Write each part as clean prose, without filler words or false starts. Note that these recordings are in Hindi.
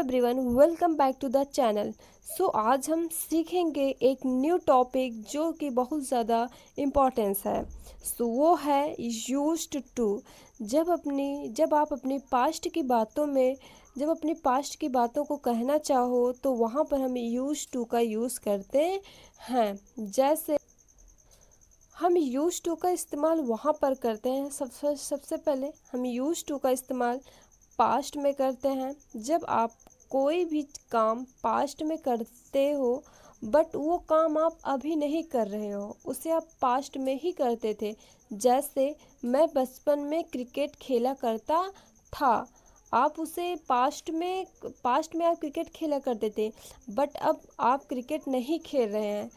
Everyone, welcome back to the channel. आज हम सीखेंगे एक न्यू टॉपिक जो कि बहुत ज़्यादा इम्पोर्टेंस है। वो है यूज्ड टू। जब आप अपनी पास्ट की बातों में जब अपनी पास्ट की बातों को कहना चाहो तो वहाँ पर हम यूज्ड टू का यूज़ करते हैं। जैसे हम यूज टू का इस्तेमाल वहाँ पर करते हैं। सबसे पहले हम यूज टू का इस्तेमाल पास्ट में करते हैं। जब आप कोई भी काम पास्ट में करते हो बट वो काम आप अभी नहीं कर रहे हो, उसे आप पास्ट में ही करते थे। जैसे मैं बचपन में क्रिकेट खेला करता था, आप उसे पास्ट में आप क्रिकेट खेला करते थे बट अब आप क्रिकेट नहीं खेल रहे हैं।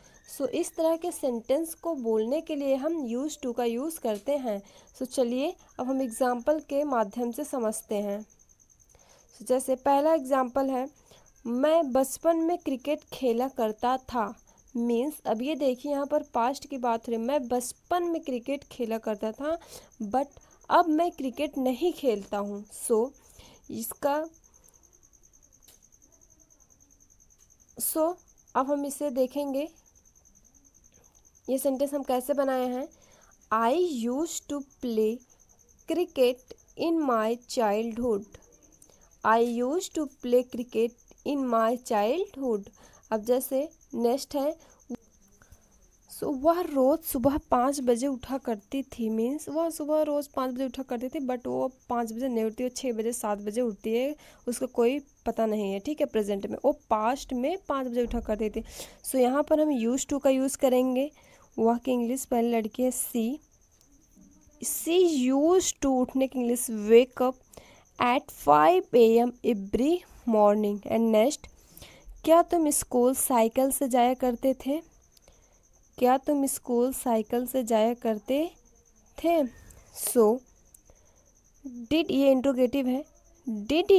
इस तरह के सेंटेंस को बोलने के लिए हम यूज टू का यूज़ करते हैं। चलिए अब हम एग्ज़ाम्पल के माध्यम से समझते हैं। जैसे पहला एग्ज़ाम्पल है, मैं बचपन में क्रिकेट खेला करता था। मीन्स अब ये देखिए यहाँ पर पास्ट की बात हो रही है। मैं बचपन में क्रिकेट खेला करता था बट अब मैं क्रिकेट नहीं खेलता हूँ। इसका अब हम इसे देखेंगे, ये सेंटेंस हम कैसे बनाए हैं। I use to play cricket in my childhood. I use to play cricket in my childhood. अब जैसे नेक्स्ट है, वह रोज़ सुबह 5 बजे उठा करती थी। मीन्स वह सुबह रोज़ 5 बजे उठा करती थी बट वो 5 बजे नहीं उठती, वो 6 बजे 7 बजे उठती है, उसका कोई पता नहीं है। ठीक है, प्रेजेंट में वो पास्ट में 5 बजे उठा करती थी। यहाँ पर हम यूज टू का यूज़ करेंगे। वह की इंग्लिश पहली लड़की है सी यूज टू उठने की English wake up at 5 AM every morning. And next, क्या तुम स्कूल साइकिल से जाया करते थे। क्या तुम स्कूल साइकिल से जाया करते थे। डिड, ये इंट्रोगेटिव है। Did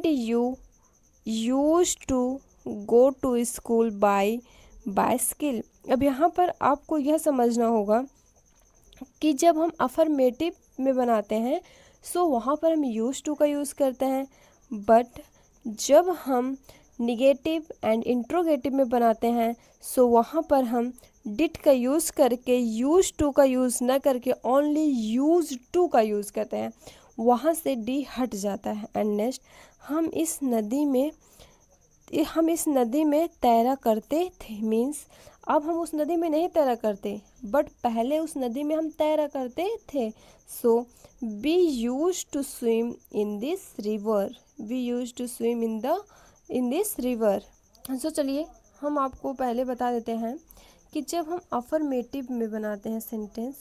you use to go to school by bicycle. अब यहाँ पर आपको यह समझना होगा कि जब हम अफर्मेटिव में बनाते हैं वहाँ पर हम यूज टू का यूज़ करते हैं, बट जब हम निगेटिव एंड इंट्रोगेटिव में बनाते हैं वहाँ पर हम डिड का यूज़ करके यूज टू का यूज़ न करके ओनली यूज टू का यूज़ करते हैं। वहाँ से डी हट जाता है। एंड नेक्स्ट, हम इस नदी में तैरा करते थे। मीन्स अब हम उस नदी में नहीं तैरा करते बट पहले उस नदी में हम तैरा करते थे। We use to swim in this river. We use to swim in this river. चलिए हम आपको पहले बता देते हैं कि जब हम अफर्मेटिव में बनाते हैं सेंटेंस,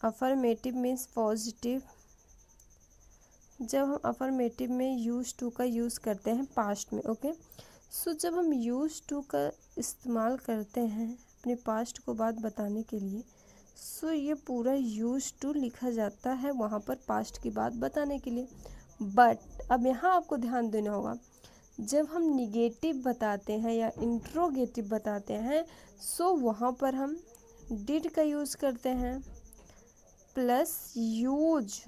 अफर्मेटिव मीन्स पॉजिटिव, जब हम अफर्मेटिव में यूज टू का यूज़ करते हैं पास्ट में। ओके, जब हम यूज टू का इस्तेमाल करते हैं अपने पास्ट को बात बताने के लिए, ये पूरा यूज टू लिखा जाता है वहाँ पर पास्ट की बात बताने के लिए। बट अब यहाँ आपको ध्यान देना होगा, जब हम निगेटिव बताते हैं या इंट्रोगेटिव बताते हैं वहाँ पर हम डिड का यूज़ करते हैं प्लस यूज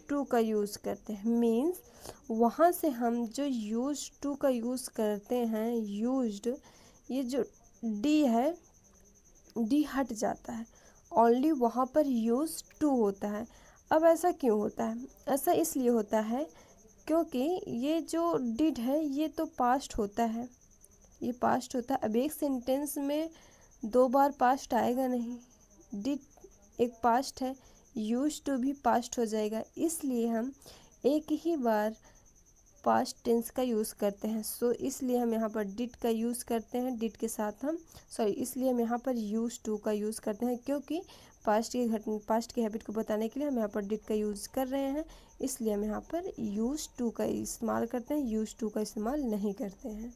टू का यूज़ करते हैं। मीन्स वहाँ से हम जो यूज टू का यूज़ करते हैं, यूज्ड, ये जो डी है, डी हट जाता है, ओनली वहाँ पर यूज टू होता है। अब ऐसा क्यों होता है? ऐसा इसलिए होता है क्योंकि ये जो डिड है ये तो पास्ट होता है, ये पास्ट होता है। अब एक सेंटेंस में 2 बार पास्ट आएगा नहीं। डिड एक पास्ट है, यूज टू भी पास्ट हो जाएगा, इसलिए हम एक ही बार पास्ट टेंस का यूज़ करते हैं। इसलिए हम यहाँ पर डिड का यूज़ करते हैं, डिड के साथ हम इसलिए हम यहाँ पर यूज टू का यूज़ करते हैं, क्योंकि पास्ट की हैबिट को बताने के लिए हम यहाँ पर डिड का यूज़ कर रहे हैं, इसलिए हम यहाँ पर यूज टू का इस्तेमाल करते हैं, यूज टू का इस्तेमाल नहीं करते हैं।